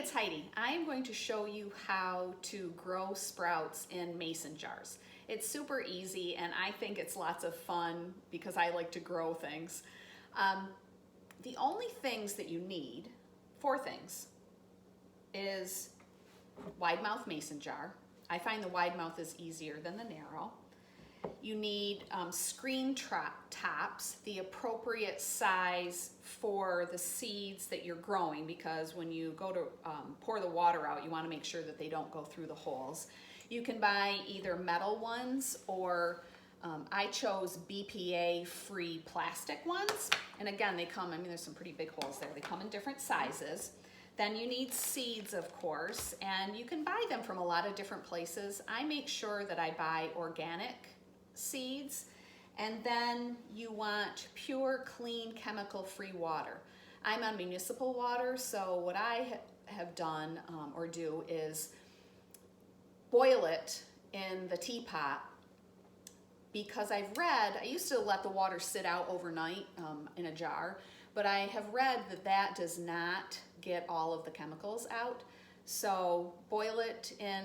it's Heidi. I am going to show you how to grow sprouts in mason jars. It's super easy and I think it's lots of fun because I like to grow things. The only things that you need, 4 things, is wide mouth mason jar. I find the wide mouth is easier than the narrow. You need screen tops, the appropriate size for the seeds that you're growing, because when you go to pour the water out, you want to make sure that they don't go through the holes. You can buy either metal ones or I chose BPA-free plastic ones. And again, they come, I mean, there's some pretty big holes there. They come in different sizes. Then you need seeds, of course, and you can buy them from a lot of different places. I make sure that I buy organic seeds, and then you want pure, clean, chemical-free water. I'm on municipal water, so what I have done or do is boil it in the teapot, because I've read, I used to let the water sit out overnight in a jar, but I have read that that does not get all of the chemicals out. So boil it in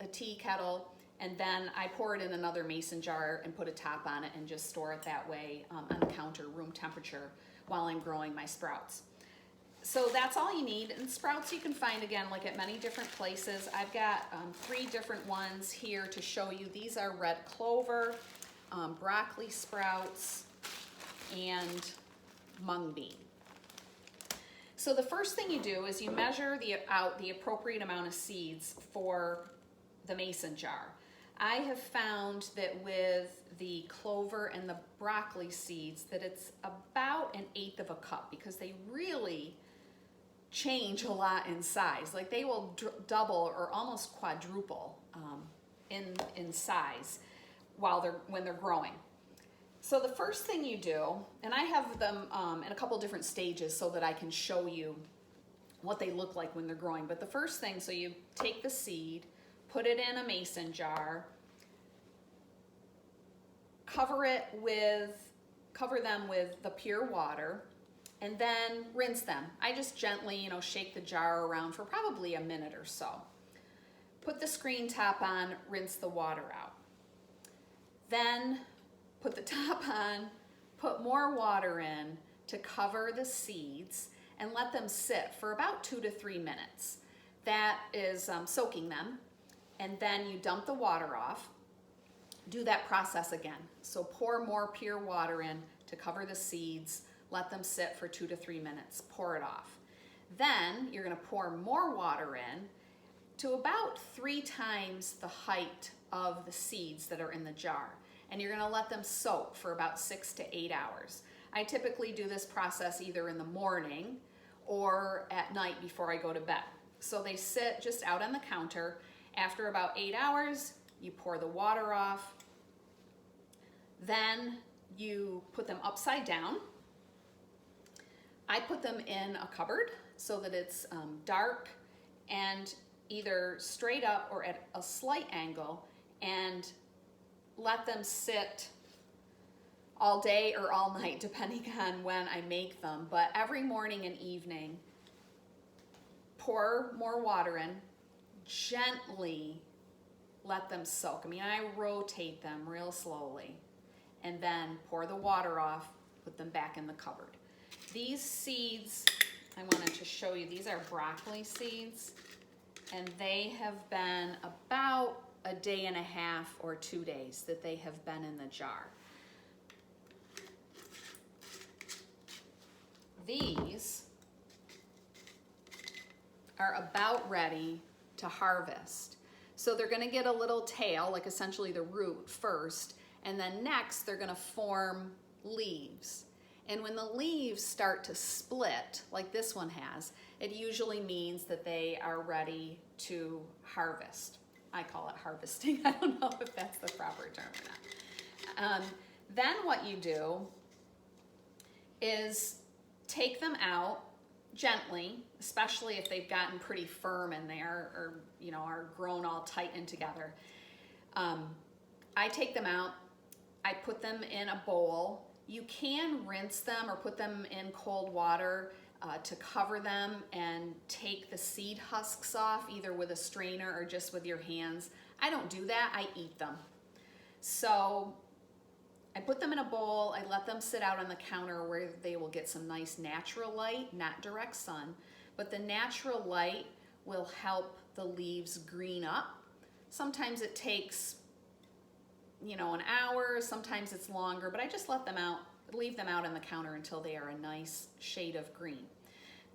a tea kettle, and then I pour it in another mason jar and put a top on it and just store it that way on the counter, room temperature, while I'm growing my sprouts. So that's all you need. And sprouts you can find, again, like at many different places. I've got 3 different ones here to show you. These are red clover, broccoli sprouts, and mung bean. So the first thing you do is you measure out the appropriate amount of seeds for the mason jar. I have found that with the clover and the broccoli seeds that it's about 1/8 of a cup, because they really change a lot in size. Like they will double or almost quadruple in size when they're growing. So the first thing you do, and I have them in a couple different stages so that I can show you what they look like when they're growing. But the first thing, so you take the seed, put it in a mason jar, cover them with the pure water, and then rinse them. I just gently, shake the jar around for probably a minute or so. Put the screen top on, rinse the water out. Then put the top on, put more water in to cover the seeds, and let them sit for about 2 to 3 minutes. That is soaking them. And then you dump the water off. Do that process again. So pour more pure water in to cover the seeds, let them sit for 2 to 3 minutes, pour it off. Then you're gonna pour more water in to about 3 times the height of the seeds that are in the jar. And you're gonna let them soak for about 6 to 8 hours. I typically do this process either in the morning or at night before I go to bed. So they sit just out on the counter. After about 8 hours, you pour the water off. Then you put them upside down. I put them in a cupboard so that it's dark and either straight up or at a slight angle, and let them sit all day or all night, depending on when I make them. But every morning and evening, pour more water in, gently let them soak. I mean, I rotate them real slowly, and then pour the water off, put them back in the cupboard. These seeds, I wanted to show you, these are broccoli seeds, and they have been about 1.5 days or 2 days that they have been in the jar. These are about ready to harvest. So they're gonna get a little tail, like essentially the root first, and then next they're gonna form leaves. And when the leaves start to split, like this one has, it usually means that they are ready to harvest. I call it harvesting. I don't know if that's the proper term or not. Then what you do is take them out gently, especially if they've gotten pretty firm in there or are grown all tight in together. I take them out, I put them in a bowl. You can rinse them or put them in cold water to cover them and take the seed husks off, either with a strainer or just with your hands. I don't do that, I eat them. So I put them in a bowl, I let them sit out on the counter where they will get some nice natural light, not direct sun, but the natural light will help the leaves green up. Sometimes it takes, an hour, sometimes it's longer, but I just leave them out on the counter until they are a nice shade of green.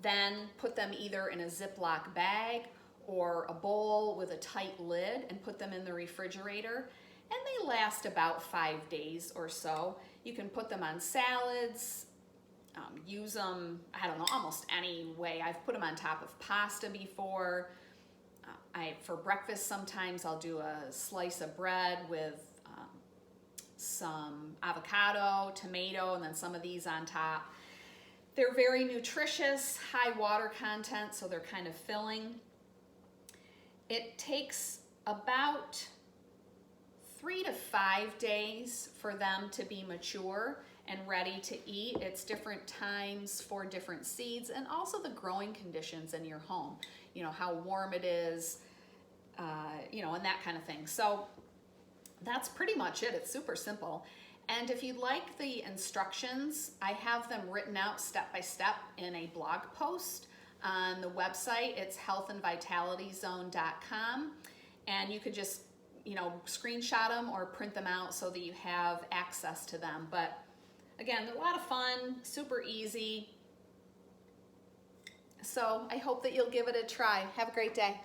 Then put them either in a Ziploc bag or a bowl with a tight lid and put them in the refrigerator, and they last about 5 days or so. You can put them on salads, use them, almost any way. I've put them on top of pasta before. For breakfast sometimes I'll do a slice of bread with some avocado, tomato, and then some of these on top. They're very nutritious, high water content, so they're kind of filling. It takes about 3 to 5 days for them to be mature and ready to eat. It's different times for different seeds, and also the growing conditions in your home, how warm it is, and that kind of thing. So that's pretty much it. It's super simple. And if you'd like the instructions, I have them written out step by step in a blog post on the website. It's healthandvitalityzone.com, and you could just screenshot them or print them out so that you have access to them. But again, they're a lot of fun, super easy. So I hope that you'll give it a try. Have a great day.